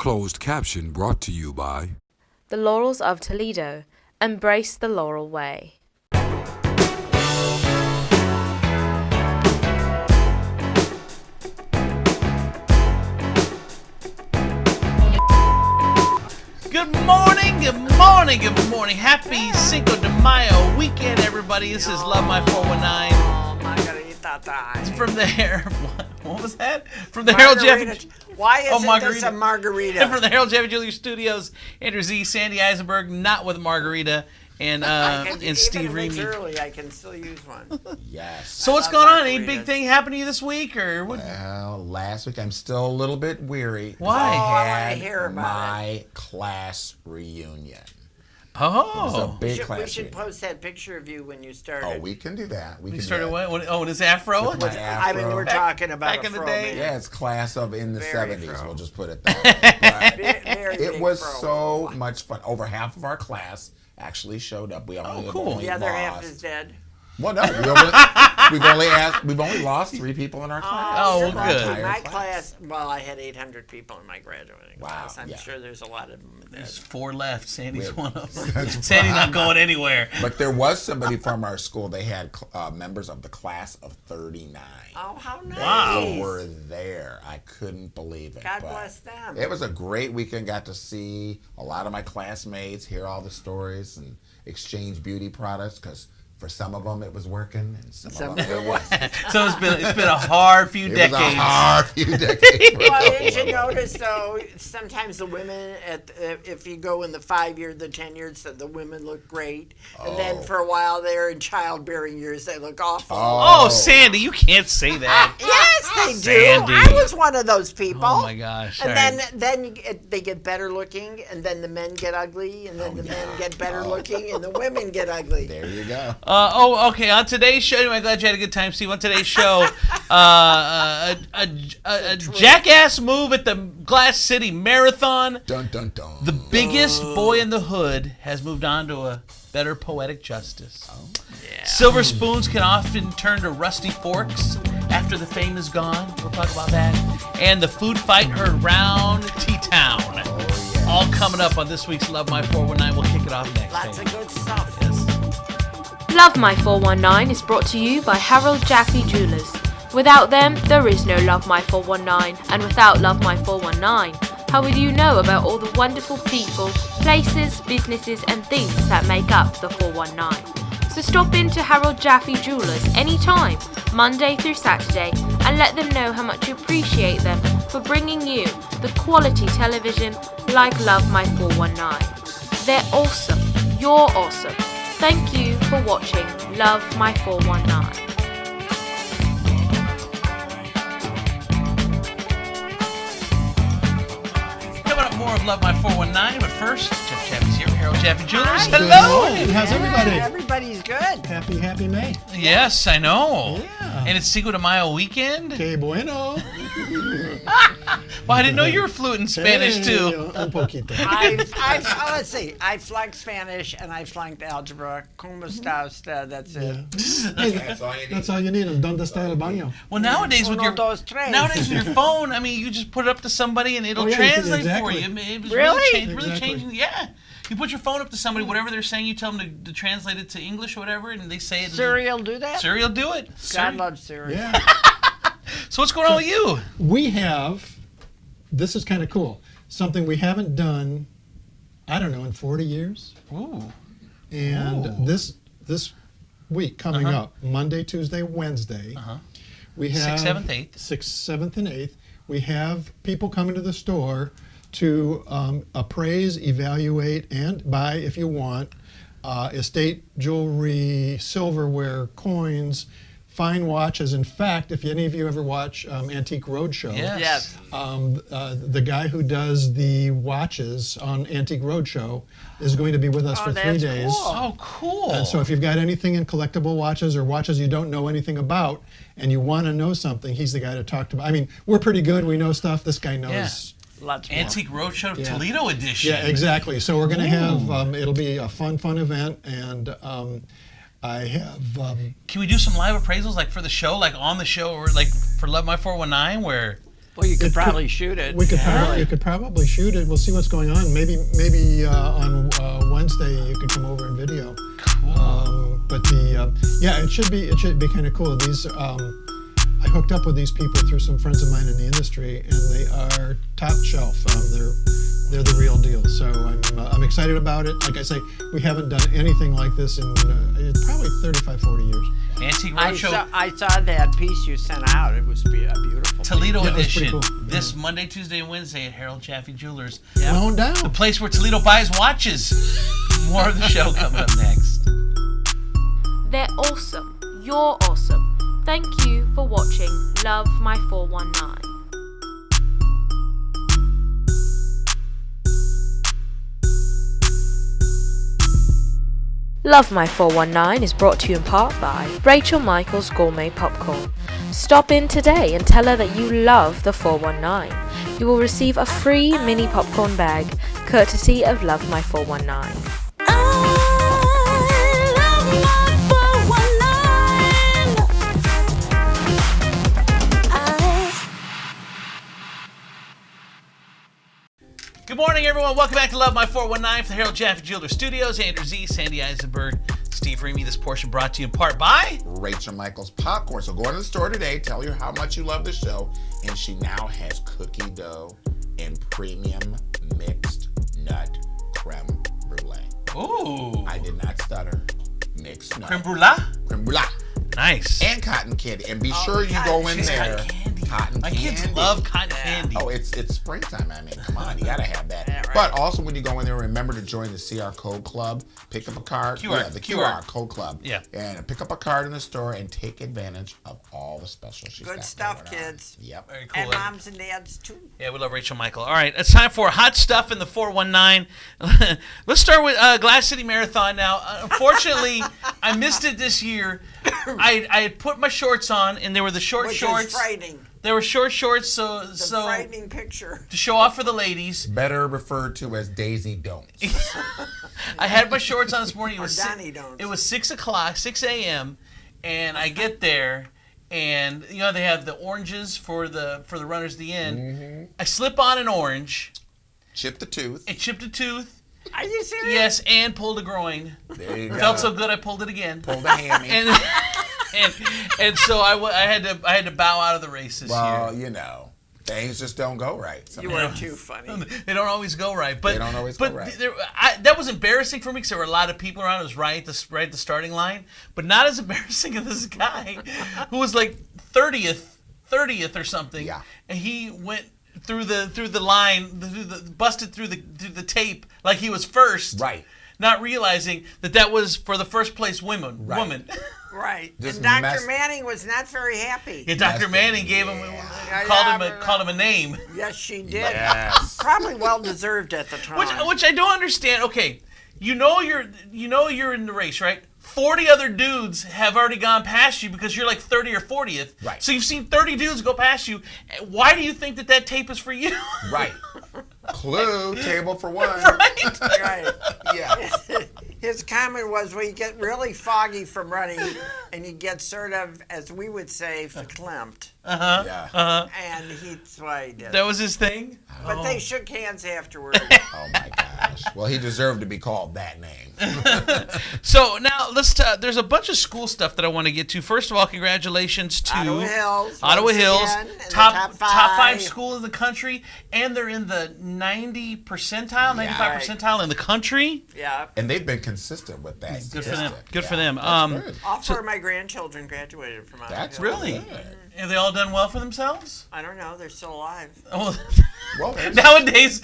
Closed caption brought to you by The Laurels of Toledo. Embrace the Laurel Way. Good morning, good morning, good morning. Happy Cinco de Mayo weekend, everybody. This is Love My 419. Oh, margarita. It's from the what was that? From the Harold Jeff. Why is margarita. this a margarita? From the Harold Jeff Jr. Studios, Andrew Z, Sandy Eisenberg, not with margarita, and Steve Even if it's Reamy. early, I can still use one. Yes. So what's going on? Any big thing happened to you this week, or what? Well, last week I'm still a little bit weary. Why? I I wanna had hear about my class reunion. It was Oh, a big We class should reunion. post that picture of you when you started. Oh, we can do that. We you can started do what? Oh, this afro? With my I mean, we're afro. talking about back a in the fro, day? man. Yeah, it's class of in the Very 70s. fro. We'll just put it that way. Very But big it was fro. so much fun. Over half of our class actually showed up. We only have cool. only The other lost. half is dead. Well, no, we've only lost 3 people in our class. Oh, you're well, good. lucky. My Entire class, well, I had 800 people in my graduating Wow, class. I'm yeah. sure there's a lot of them dead. There's 4 left. Sandy's Wait. one of them. That's Sandy's right. not going anywhere. But there was somebody from our school. They had members of the class of 39. Oh, how nice. Wow. They were there. I couldn't believe it. God but bless them. It was a great weekend. Got to see a lot of my classmates, hear all the stories, and exchange beauty products because for some of them it was working, and some of them it wasn't. So it's been a hard few It decades. was a hard few decades. Well, did you notice though? Sometimes the women, if you go in the 5-year, the 10 years, the women look great, and then for a while they're in childbearing years, they look awful. Oh, Sandy, you can't say that. Yes, they do. Sandy. I was one of those people. Oh my gosh! And All right. then they get better looking, and then the men get ugly, and then the men get better looking, and the women get ugly. There you go. Okay. On today's show, anyway, I'm glad you had a good time, Steve. On today's show, a jackass move at the Glass City Marathon. Dun dun dun. The biggest boy in the hood has moved on to a better poetic justice. Silver spoons can often turn to rusty forks after the fame is gone. We'll talk about that. And the food fight heard round T-Town. All coming up on this week's Love My 419. We'll kick it off next. Lots of good stuff. Yes. Love My 419 is brought to you by Harold Jaffe Jewelers. Without them, there is no Love My 419, and without Love My 419, how would you know about all the wonderful people, places, businesses and things that make up the 419? So stop in to Harold Jaffe Jewelers anytime, Monday through Saturday, and let them know how much you appreciate them for bringing you the quality television like Love My 419. They're awesome. You're awesome. Thank you for watching Love My 419. Coming up, more of Love My 419, but first, Jeff Jaffe's here, Harold Jaffe Jewelers. Hi. Hello! Good morning. How's everybody? Everybody's good. Happy May. Yes, I know. Yeah. And it's Cinco de Mayo weekend. Que bueno. Well, I didn't know you were fluent in Spanish, Hey, too. Un poquito. Let's see. I flunked Spanish and I flunked algebra. ¿Cómo está usted? That's it. Yeah. Hey, That's all you need. that's all you need. ¿Dónde está el baño? Well, nowadays with Uno, your dos, tres. phone, I mean, you just put it up to somebody and it'll Oh, yeah, translate exactly. for you. It was Really? really Exactly. changing. Yeah, you put your phone up to somebody, whatever they're saying, you tell them to translate it to English or whatever, and they say it. Siri will do that? Siri will do it. God Siri. loves Siri. Yeah. So what's going on with you? We have, this is kind of cool, something we haven't done, I don't know, in 40 years. Ooh. And Ooh. this week coming up, Monday, Tuesday, Wednesday, we have 6th, 7th, 8th. 6th, 7th, and 8th. We have people coming to the store to appraise, evaluate, and buy, if you want, estate jewelry, silverware, coins, fine watches. In fact, if any of you ever watch Antique Roadshow, Yes. Yes. the guy who does the watches on Antique Roadshow is going to be with us for 3 that's days. cool. Oh, cool. And so if you've got anything in collectible watches or watches you don't know anything about and you want to know something, he's the guy to talk to. I mean, we're pretty good. We know stuff. This guy knows. Lots more. Antique Roadshow Yeah. Toledo edition. Yeah, exactly. So we're going to have, it'll be a fun event. And I have, Can we do some live appraisals, like for the show, like on the show, or like for Love My 419, where Well, you could probably shoot it. You could probably shoot it. We'll see what's going on. Maybe on Wednesday you could come over and video. It should be kind of cool. These I hooked up with these people through some friends of mine in the industry, and they are top shelf. They're the real deal. So I'm excited about it. Like I say, we haven't done anything like this in probably 35, 40 years. Antique I Roadshow saw that piece you sent out. It was a beautiful Toledo Yeah, it was pretty edition. cool. This Monday, Tuesday, and Wednesday at Harold Chaffee Jewelers. Going down. The place where Toledo buys watches. More of the show coming up next. They're awesome. You're awesome. Thank you for watching Love My 419. Love My 419 is brought to you in part by Rachel Michaels Gourmet Popcorn. Stop in today and tell her that you love the 419. You will receive a free mini popcorn bag, courtesy of Love My 419. Good morning, everyone. Welcome back to Love My 419 from the Harold Chaffee Jeweler Studios. Andrew Z, Sandy Eisenberg, Steve Remy. This portion brought to you in part by Rachel Michaels Popcorn. So go to the store today, tell her how much you love the show, and she now has cookie dough and premium mixed nut creme brulee. Ooh, I did not stutter. Mixed nut. creme brulee. Creme brulee. Nice. And cotton candy. And be sure you go in She's there. cotton candy. Cotton My candy. kids love cotton candy. Oh, it's springtime. I mean, come on, you gotta have that. Yeah, right. But also, when you go in there, remember to join the CR Code Club. Pick up a card. QR. The QR Code Club. Yeah. And pick up a card in the store and take advantage of all the specials she's got Good stuff, going on. kids. Yep. Very cool. And moms and dads, too. Yeah, we love Rachel Michael. All right, it's time for hot stuff in the 419. Let's start with Glass City Marathon now. Unfortunately, I missed it this year. I had put my shorts on, and they were the short Which shorts. is frightening. They were short shorts, so Frightening picture. to show off for the ladies. Better referred to as Daisy Don'ts. I had my shorts on this morning. It was Donnie Don'ts. It was 6 o'clock, 6 a.m., and I get there, and you know they have the oranges for the runners at the end. Mm-hmm. I slip on an orange. Chip the tooth. It chipped a tooth. Are you serious? Yes, and pulled a groin. There you go. Felt so good, I pulled it again. Pulled a hammy. And so I had to bow out of the race this Well, year. you know, things just don't go right. You sometimes. are too funny. They don't always go right. But They don't always go but right. that was embarrassing for me because there were a lot of people around. It was right at the starting line, but not as embarrassing as this guy who was like 30th or something. Yeah. And he went through the line, busted through the tape like he was first. Right. Not realizing that was for the first place woman. Right. Just And Dr. messed- Manning was not very happy. Yeah, Dr. That's Manning it. gave him Yeah, called him a name. Yes, she did. Yes. Probably well deserved at the time. Which I don't understand. Okay, you know you're in the race, right? 40 other dudes have already gone past you because you're like 30 or 40th. Right. So you've seen 30 dudes go past you. Why do you think that tape is for you? Right. Clue, table for one. Right? Right. Yeah. His comment was, well, you get really foggy from running, and you get sort of, as we would say, verklempt. Yeah. And that's why he did. That was his thing? But they shook hands afterward. Oh my gosh. Well, he deserved to be called that name. So now there's a bunch of school stuff that I want to get to. First of all, congratulations to Ottawa Hills. Ottawa once Hills, again, in the top top 5 school in the country, and they're in the 90 percentile, 95 percentile in the country. Yeah. And they've been consistent with that. Good for them. statistic. Good for Yeah, them. that's good. All 4 of my grandchildren graduated from Ottawa That's Hills. Really? good. Have they all done well for themselves? I don't know. They're still alive. Oh, Well, there's- nowadays,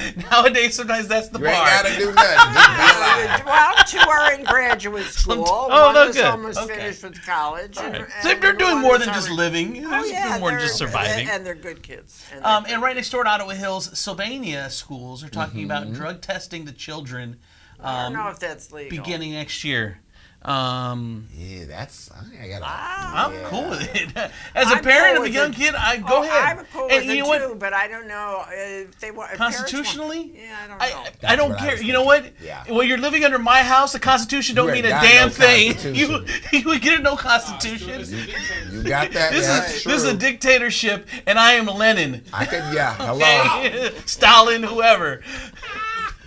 sometimes that's the you bar. ain't got to do nothing. Just be alive. Well, 2 are in graduate school. Oh, One no, is good. almost Okay. finished with college. All right. And So they're doing one more is than just already- living. Oh, They're yeah. doing more than they're- just surviving. And they're good kids. And right next door to Ottawa Hills, Sylvania schools are talking about drug testing the children I don't know if that's legal. beginning next year. Yeah, that's. I gotta. I'm yeah. cool with it. As a I'm parent cool of a with young it. kid, go ahead. I'm cool And with you it know what? too, but I don't know if they want. if parents want- Constitutionally, Yeah, I don't know. I That's don't what I care. was You know what? Yeah. When you're living under my house, the Constitution don't You mean ain't a got damn no thing. Constitution. You would get no Constitution. You got that? This Yeah, is that's this is a true. dictatorship, and I am Lenin. I could. Yeah. Hello. Okay? Stalin, whoever.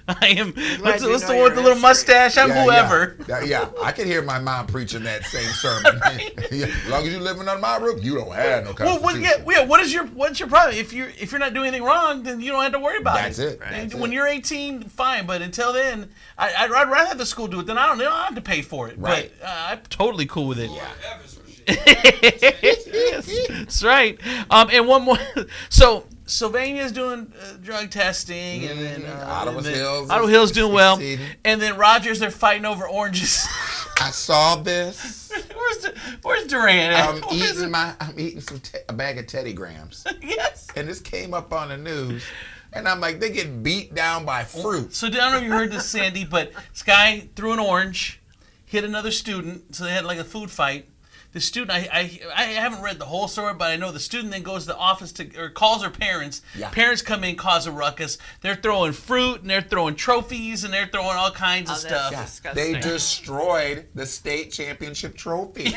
I am. What's you the know one your with the little history. mustache? I'm Yeah, whoever. Yeah, I could hear my mom preaching that same sermon. Yeah, as long as you're living under my roof, you don't have no Well, Constitution. what's your problem? If you're not doing anything wrong, then you don't have to worry about That's it. And That's when it. you're 18, fine. But until then, I'd rather have the school do it than I don't have to pay for it. Right. But I'm totally cool with it. Yeah. Yes, that's right. And one more. So Sylvania's doing drug testing, and then Ottawa Hills Ottawa is Hills doing well, succeeding. and then Rogers, they're fighting over oranges. I saw this. Where's Durant at? I'm eating a bag of Teddy Grahams, Yes. and this came up on the news, and I'm like, they get beat down by fruit. So I don't know if you heard this, Sandy, but this guy threw an orange, hit another student, so they had like a food fight. The student, I haven't read the whole story, but I know the student then goes to the office or calls her parents. Yeah. Parents come in, cause a ruckus. They're throwing fruit, and they're throwing trophies, and they're throwing all kinds of stuff. Disgusting. They destroyed the state championship trophy.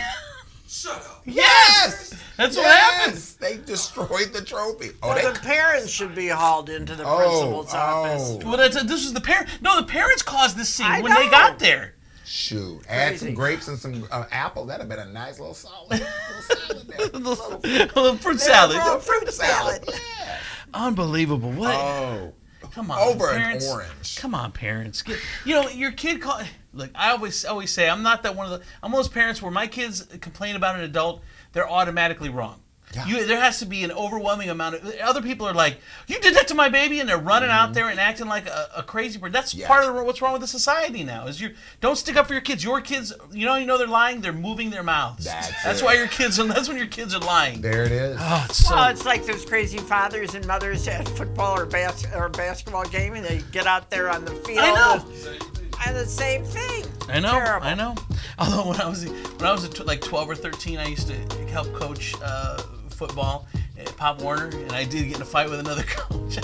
Shut up. Yes! That's what happens. They destroyed the trophy. Well, the parents should be hauled into the principal's office. Well, this was the parent. No, the parents caused this scene I when they know. got there. Shoot, add some Crazy. grapes and some apple. That'd have been a nice little salad. Little salad there. Little fruit salad. Little fruit salad. Yeah. Unbelievable. What? Oh, Come on, over parents. an orange. Come on, parents. Your kid call. Look, I always say I'm not that one of the. I'm those parents where my kids complain about an adult, they're automatically wrong. Yeah. There has to be an overwhelming amount of. Other people are like, you did that to my baby, and they're running out there and acting like a crazy person. That's Yeah. part of what's wrong with the society now. Is don't stick up for your kids. Your kids, you know they're lying. They're moving their mouths. That's why it. your kids. That's when your kids are lying. There it is. Oh, it's so. Well, it's like those crazy fathers and mothers at football or basketball game, and they get out there on the field. I know. And the same thing. I know, Terrible. I know. Although when I was like 12 or 13, I used to help coach football at Pop Warner, and I did get in a fight with another coach.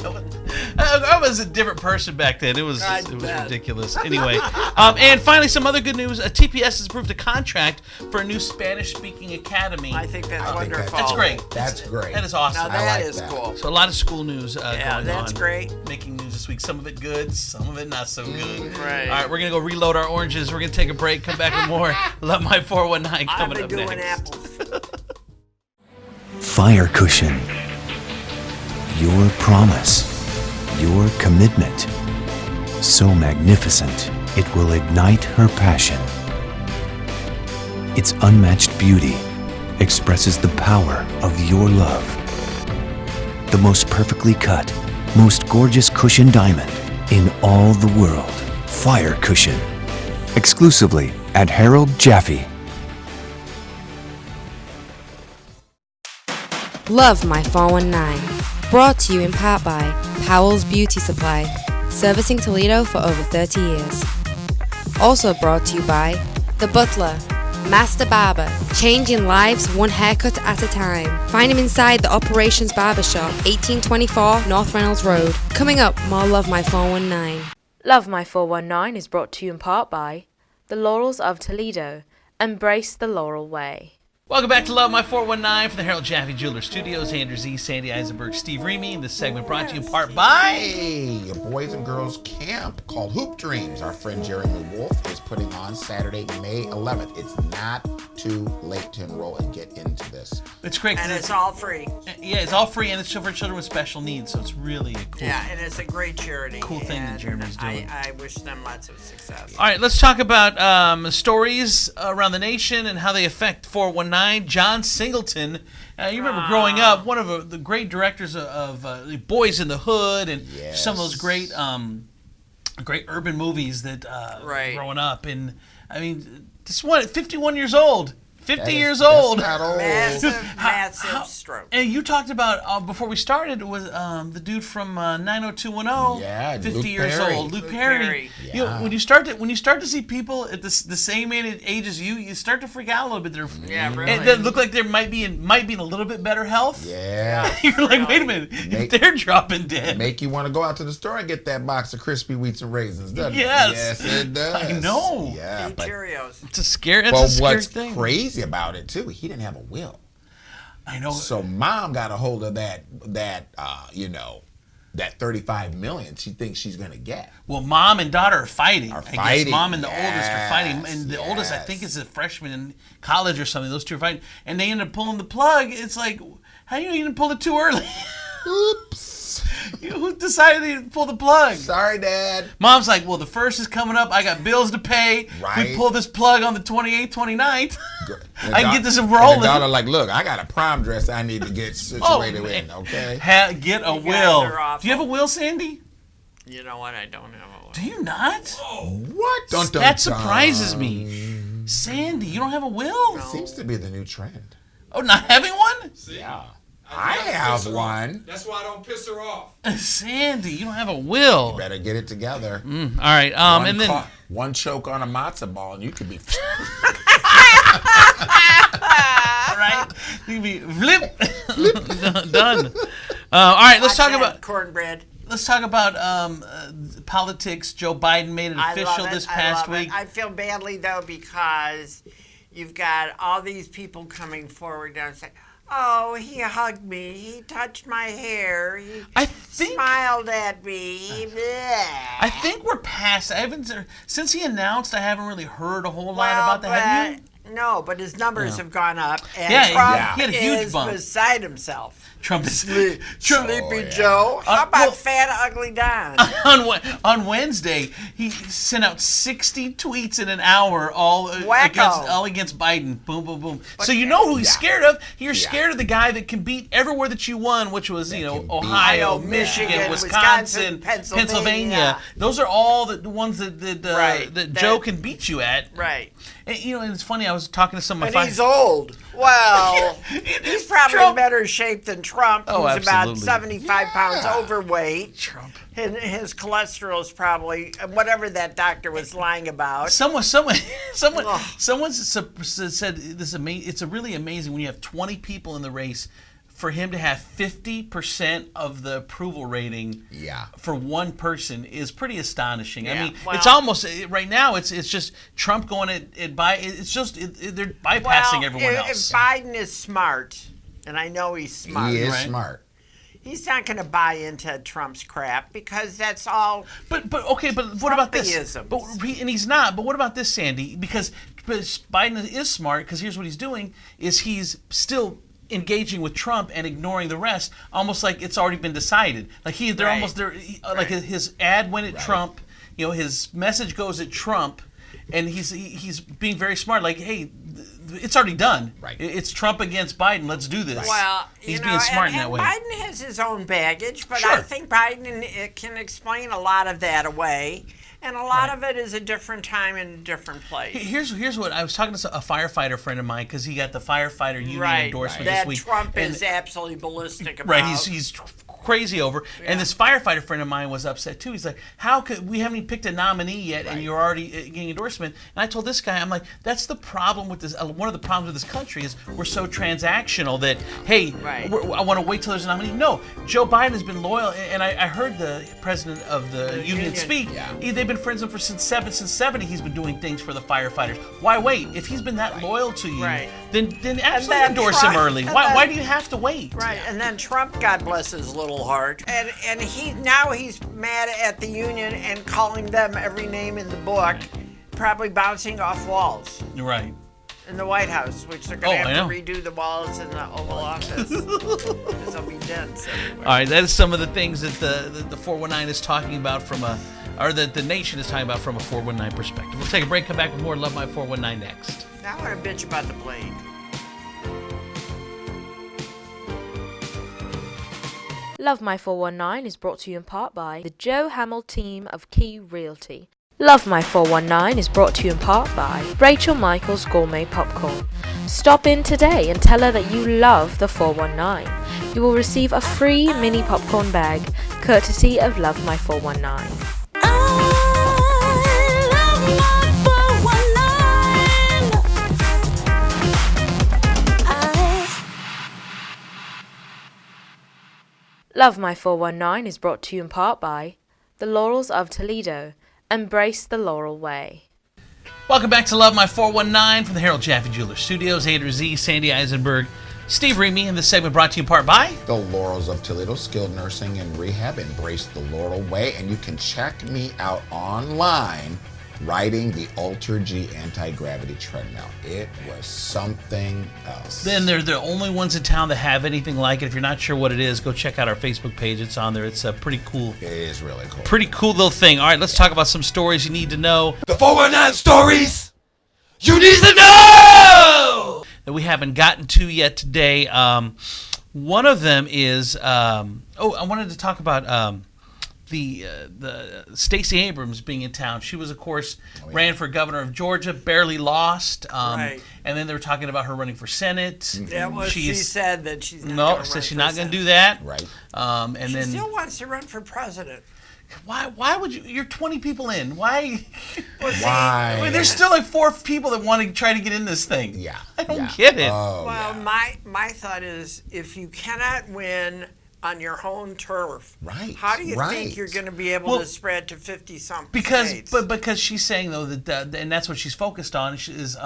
I was a different person back then. It was bet. ridiculous. Anyway, and finally, some other good news. TPS has approved a contract for a new Spanish-speaking academy. I think that's I think wonderful. That's great. That's great. That is awesome. Now that like is that. cool. So a lot of school news going on. that's great. Making news this week. Some of it good, some of it not so good. Right. All right, we're going to go reload our oranges. We're going to take a break, come back with more Love My 419 I've coming been up doing next. apples. Fire cushion. Your promise. Your commitment. So magnificent, it will ignite her passion. Its unmatched beauty expresses the power of your love. The most perfectly cut, most gorgeous cushion diamond in all the world. Fire cushion. Exclusively at Harold Jaffe. Love My 419. Brought to you in part by Powell's Beauty Supply, servicing Toledo for over 30 years. Also brought to you by The Butler, Master Barber, changing lives one haircut at a time. Find him inside the Operations Barbershop, 1824 North Reynolds Road. Coming up, more Love My 419. Love My 419 is brought to you in part by The Laurels of Toledo. Embrace the Laurel Way. Welcome back to Love My 419 from the Harold Jaffe Jeweler Studios. Andrew Z, Sandy Eisenberg, Steve Remy. This segment brought to you in part by... Hey, a boys and girls camp called Hoop Dreams. Our friend Jeremy Wolf is putting on Saturday, May 11th. It's not too late to enroll and get into this. It's great. 'cause And it's all free. Yeah, it's all free, and it's for children with special needs, so it's really a cool... Yeah, and it's a great charity. Cool thing that and Jeremy's doing. I wish them lots of success. All right, let's talk about stories around the nation and how they affect 419. John Singleton, you remember growing up, one of the great directors of Boys in the Hood and some of those great urban movies that Right. growing up. And I mean, this one, 51 years old. 50 years old. That's not old. Massive stroke. And you talked about, before we started, was the dude from 90210. Yeah, 50 Luke years Perry. old. Luke Perry. Yeah. You know, when you start to see people at the same age as you start to freak out a little bit. Yeah, really. And they look like they might be in a little bit better health. Yeah. You're like, wait a minute, if they're dropping dead. Make you want to go out to the store and get that box of crispy wheats and raisins, doesn't Yes. it? Yes, it does. I know. Yeah, Eat but Cheerios. It's a scary what's thing. crazy about it too, he didn't have a will. I know. So mom got a hold of that $35 million she thinks she's gonna get. Well, mom and daughter are fighting. I fighting. guess mom and the oldest are fighting, Yes, and the oldest I yes. think is a freshman in college or something. Those two are fighting, and they end up pulling the plug. It's like, how you didn't pull it too early? Oops. Who decided to pull the plug? Sorry, Dad. Mom's like, well, the first is coming up. I got bills to pay. Right. We pull this plug on the 28th, 29th. And I can get this and rolling. the daughter like, look, I got a prom dress I need to get situated man. in, okay? Get a You guys will. are awful. Do you have a will, Sandy? You know what? I don't have a will. Do you not? What? Dun, dun, That dun. surprises me. Sandy, you don't have a will? Seems to be the new trend. Oh, not having one? Yeah. I have one. That's why I don't piss her off. Sandy, you don't have a will. Better get it together. All right. And then one choke on a matzo ball and you could be right, you can be flip done. All right, let's talk about cornbread. Let's talk about politics. Joe Biden made it official this past week. I feel badly though because you've got all these people coming forward now and saying, "Oh, he hugged me. He touched my hair. He smiled at me." I think we're past. I haven't since he announced. I haven't really heard a whole lot about that. Have you? No, but his numbers have gone up, and Yeah, Trump he had a huge is bump. beside himself. Trump is Sleepy Joe. How about Fat Ugly Don? on Wednesday, he sent out 60 tweets in an hour, all against Biden. Boom, boom, boom. So you know who he's scared of. You're scared of the guy that can beat everywhere that you won, which was Ohio, Michigan, Wisconsin, Pennsylvania. Those are all the ones that Joe can beat you at. Right. And, it's funny. I was talking to some of And he's old. Well, he's probably Trump. in better shape than Trump, Oh, who's about absolutely. 75 pounds overweight. Trump. And his cholesterol is probably whatever that doctor was lying about. Someone said this. It's really amazing when you have 20 people in the race. For him to have 50% of the approval rating for one person is pretty astonishing. Yeah. I mean, Well, it's almost right now. It's just Trump going they're bypassing everyone else. If Biden is smart, and I know he's smart, He is smart. he's not going to buy into Trump's crap because that's all. But what about this? Trumpism. And he's not. But what about this, Sandy? Because Biden is smart. Because here's what he's doing: is he's still engaging with Trump and ignoring the rest, almost like it's already been decided. Like they're almost there. Like his ad went at Trump. His message goes at Trump, and he's being very smart. Like, hey, it's already done. Right. It's Trump against Biden. Let's do this. Well, he's being smart in that way. Biden has his own baggage, but Sure. I think Biden can explain a lot of that away. And a lot of it is a different time and a different place. Here's what I was talking to a firefighter friend of mine because he got the firefighter union endorsement this that week. Trump is absolutely ballistic about. Right, he's crazy over. And this firefighter friend of mine was upset too. He's like, how could we haven't even picked a nominee yet and you're already getting endorsement? And I told this guy, I'm like, that's the problem with this. One of the problems with this country is we're so transactional that, hey, I want to wait till there's a nominee. No, Joe Biden has been loyal. And I heard the president of the union speak. They've been friends with him since 70. He's been doing things for the firefighters. Why wait? If he's been that loyal to you, then absolutely endorse him early. Why do you have to wait? Right, and then Trump, God bless his little heart, and he's mad at the union and calling them every name in the book, probably bouncing off walls. Right. In the White House, which they're going to have to redo the walls in the Oval Office because they'll be dense everywhere. All right, that is some of the things that the 419 is talking about or that the nation is talking about from a 419 perspective. We'll take a break, come back with more Love My 419 next. Now I want to bitch about the blade. Love My 419 is brought to you in part by the Joe Hamill team of Key Realty. Love My 419 is brought to you in part by Rachel Michaels Gourmet Popcorn. Stop in today and tell her that you love the 419. You will receive a free mini popcorn bag, courtesy of Love My 419. Love My 419 is brought to you in part by the Laurels of Toledo. Embrace the Laurel Way. Welcome back to Love My 419 from the Harold Jaffe Jeweler Studios. A to Z, Sandy Eisenberg, Steve Remy, and this segment brought to you in part by the Laurels of Toledo, skilled nursing and rehab. Embrace the Laurel Way. And you can check me out online riding the Ultra G anti-gravity treadmill. It was something else. Then they're the only ones in town that have anything like it. If you're not sure what it is, go check out our Facebook page. It's on there. It's pretty cool. It is really cool. Pretty cool little thing. All right, let's talk about some stories you need to know. The 419 stories you need to know That we haven't gotten to yet today. One of them is, I wanted to talk about the Stacey Abrams being in town. She was, of course, ran for governor of Georgia, barely lost. Right. And then they were talking about her running for Senate. Yeah, well, she said that she's not no, going said she's not going to do that. Right. And she then still wants to run for president. why would you? You're 20 people in. Why? Why? I mean, there's still like 4 people that want to try to get in this thing. Yeah. I don't get it. Oh, Well, yeah. my thought is, if you cannot win on your home turf, Right, how do you right. think you're going to be able to spread to 50-something states? Because she's saying though that and that's what she's focused on is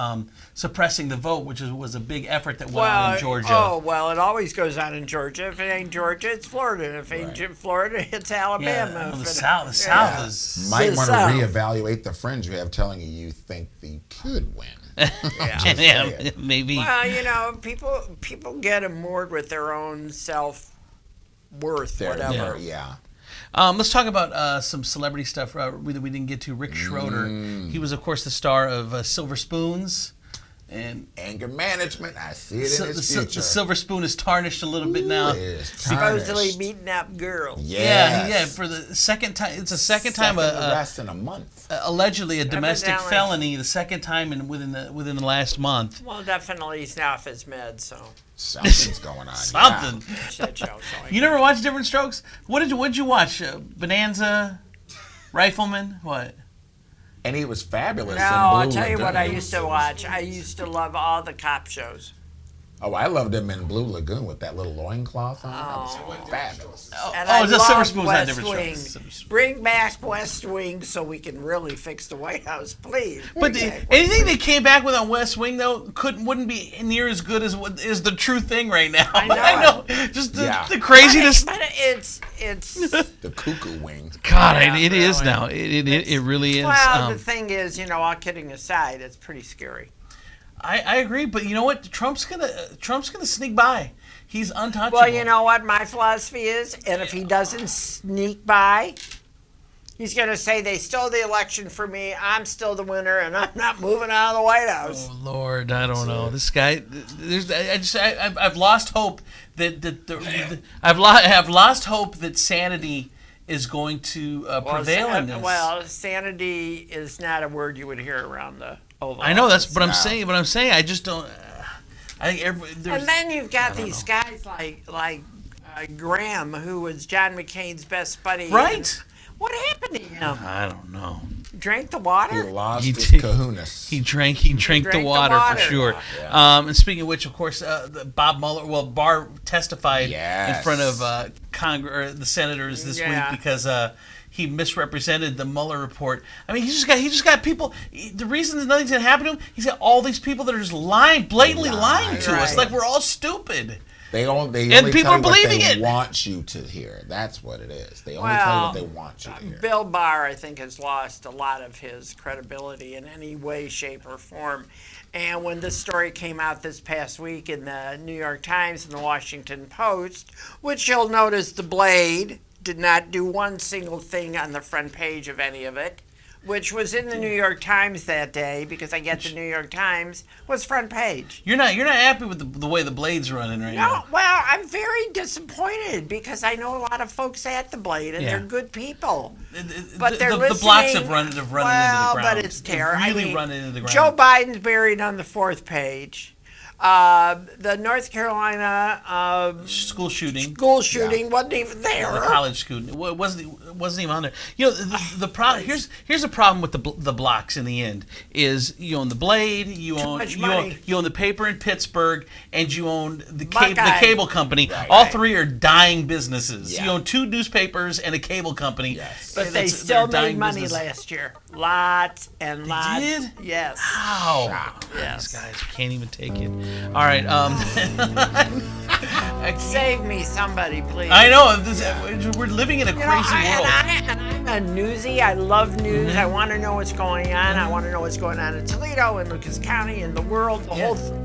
suppressing the vote, which was a big effort that went on in Georgia. Oh, well, it always goes on in Georgia. If it ain't Georgia, it's Florida. If it ain't Florida, it's Alabama. Yeah, If the it- South yeah. is Might the want to South. reevaluate the friends you have telling you think they could win. Just yeah, saying. maybe. Well, you know, people get moored with their own self-worth, whatever. Yeah. Let's talk about some celebrity stuff that we didn't get to. Rick Schroder. He was, of course, the star of Silver Spoons. And Anger management, I see it in his future. the silver spoon is tarnished a little bit now. It is tarnished. Supposedly beating up girls. Yes. Yeah. For the second time, it's the second time arrest in a month. allegedly a domestic Evidently. felony. The second time within the last month. Well, definitely he's now off his meds, so. Something's going on. Something. Shit show, so You never watched Different Strokes? What did you watch? Bonanza, Rifleman, what? And he was fabulous. No, in Blue I'll tell you what I Lagoon. used to watch. I used to love all the cop shows. Oh, I loved him in Blue Lagoon with that little loincloth on. That was fabulous. And Oh, I it's a Silver love Spoon's West not Different Wing. Strokes. Bring back West Wing so we can really fix the White House, please. But anything they came back with on West Wing though wouldn't be near as good as what is the true thing right now. I know. Just Yeah. the craziness. But it's The cuckoo wing. God, Yeah, it is really. now. It really is. well, the thing is, you know, all kidding aside, it's pretty scary. I agree, but you know what? Trump's gonna sneak by. He's untouchable. Well, you know what my philosophy is, and if he doesn't sneak by, he's going to say they stole the election for me. I'm still the winner, and I'm not moving out of the White House. Oh Lord, I don't know. This guy. I've lost hope I've lost hope that sanity is going to prevail in this. Well, sanity is not a word you would hear around the Oval I know that's Office. what I'm saying. But I'm saying I just don't. I think And then you've got these guys like Graham, who was John McCain's best buddy. Right. And what happened to him? I don't know. Drank the He water? lost He his did. kahunas. He drank drank the the water water. for sure. Yeah. And speaking of which, of course, Bob Mueller, Barr testified in front of the senators this week because he misrepresented the Mueller report. I mean, he just got people. The reason that nothing's gonna happen to him, he's got all these people that are just blatantly lying to us, like we're all stupid. They only And people tell are you what believing they it. want you to hear. That's what it is. They only tell you what they want you to hear. Bill Barr, I think, has lost a lot of his credibility in any way, shape, or form. And when this story came out this past week in the New York Times and the Washington Post, which you'll notice the Blade did not do one single thing on the front page of any of it, which was in the New York Times that day, because I get the New York Times, was front page. You're not happy with the way the Blade's running right No, now. well, I'm very disappointed because I know a lot of folks at the Blade and they're good people. But they're the blocks have listening- run into the ground. Well, but it's They've terror. really I mean, run into the ground. Joe Biden's buried on the fourth page. The North Carolina school shooting wasn't even there. The college shooting it wasn't even on there. You know, the problem here's a problem with the blocks. In the end, is you own the Blade, you own the paper in Pittsburgh, and you own the cable company. Right. All three are dying businesses. Yeah. You own 2 newspapers and a cable company. Yes. But they still made money last year. Lots and lots. They did? Yes. Wow. Yes. These guys can't even take it. All right. Save me, somebody, please. I know. We're living in a crazy world. And I'm a newsie. I love news. Mm-hmm. I want to know what's going on. I want to know what's going on in Toledo, in Lucas County, in the world, the whole thing.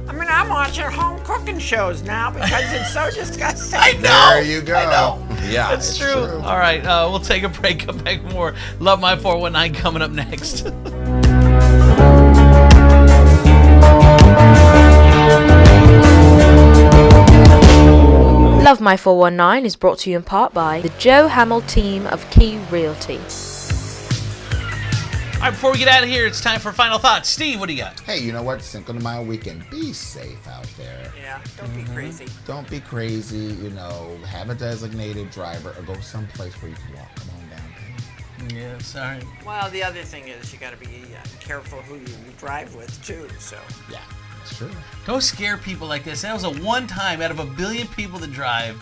I mean, I'm watching home cooking shows now because it's so disgusting. I know. There you go. I know. Yeah, it's true. All right, we'll take a break. Come back more. Love My 419 coming up next. Love My 419 is brought to you in part by the Joe Hamill team of Key Realty. All right, before we get out of here, it's time for final thoughts. Steve, what do you got? Hey, you know what? Cinco de Mayo weekend. Be safe out there. Yeah, don't be crazy. Don't be crazy. You know, have a designated driver or go someplace where you can walk. Come on downtown. Yes, all right. Well, the other thing is you got to be careful who you drive with, too. So yeah, that's true. Don't scare people like this. That was a one time out of a billion people that drive.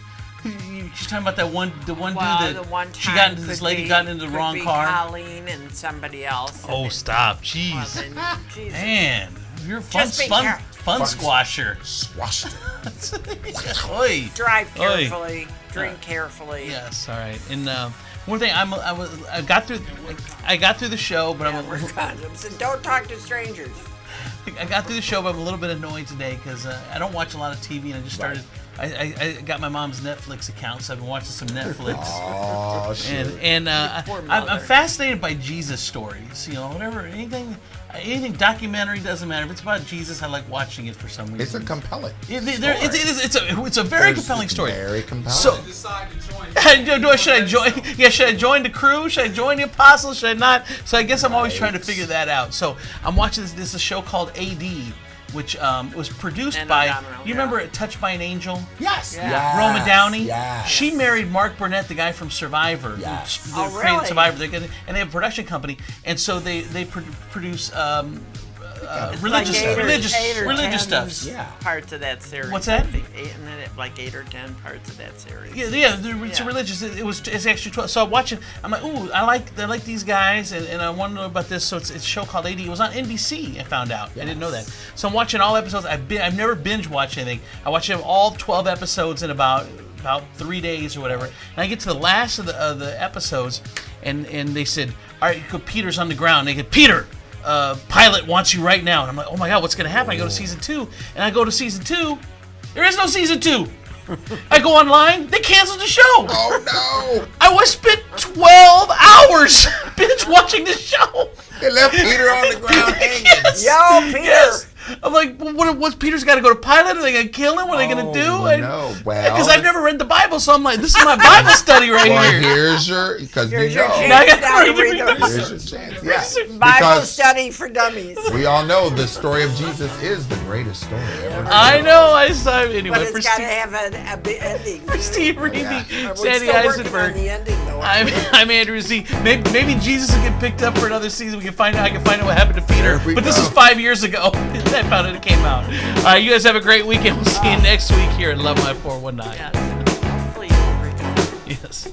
She's talking about the one dude that she got into. This lady got into the wrong car. Colleen and somebody else. Oh, stop! Jeez, man, you're a fun squasher. Squashed. Drive carefully. Drink carefully. Yes, all right. And one thing, I got through the show, but we're condoms and don't talk to strangers. I got through the show, but I'm a little bit annoyed today because I don't watch a lot of TV, and I just started. I got my mom's Netflix account, so I've been watching some Netflix. Oh, shit. And I'm fascinated by Jesus stories. You know, whatever, anything documentary, doesn't matter. If it's about Jesus, I like watching it for some reason. It's a compelling. It's a very compelling story. Very compelling. So, should I join? Yeah, should I join the crew? Should I join the apostles? Should I not? So I guess I'm always trying to figure that out. So I'm watching this. This is a show called AD. Which was produced by, you remember Touched by an Angel? Yes. Roma Downey? Yes. She married Mark Burnett, the guy from Survivor. Yes. Who created Survivor. And they have a production company. And so they produce religious stuff. Yeah. Parts of that series. What's that? Like 8 or 10 parts of that series. Yeah, it's religious. It's actually 12. So I watch it. I'm like, ooh, I like these guys, and I want to know about this. So it's a show called AD. It was on NBC. I found out. Yes. I didn't know that. So I'm watching all episodes. I've never binge watched anything. I watched all 12 episodes in about 3 days or whatever. And I get to the last of the episodes, and they said, all right, Peter's on the ground. They get Peter. Pilot wants you right now. And I'm like, oh my God, what's going to happen? I go to season 2, and I go to season 2. There is no season 2. I go online, they canceled the show. Oh no! I spent 12 hours binge watching this show. They left Peter on the ground hanging. Yes. Yo, Peter! Yes. I'm like, what's Peter's got to go to pilot? Are they going to kill him? What are they going to do? No, well, because I've never read the Bible, so I'm like, this is my Bible study right here. Here's your chance. Here's your chance. Yeah. Bible study for dummies. We all know the story of Jesus is the greatest story ever. I know. I saw it anyway. But it's got to have an ending. For Steve Reedy, Sandy Eisenberg. I'm Andrew Z. Maybe Jesus will get picked up for another season. I can find out what happened to Peter. But this is 5 years ago. I found it came out. All right, you guys have a great weekend. We'll see you next week here at Love My 419. Yes. Hopefully you'll recover. Yes.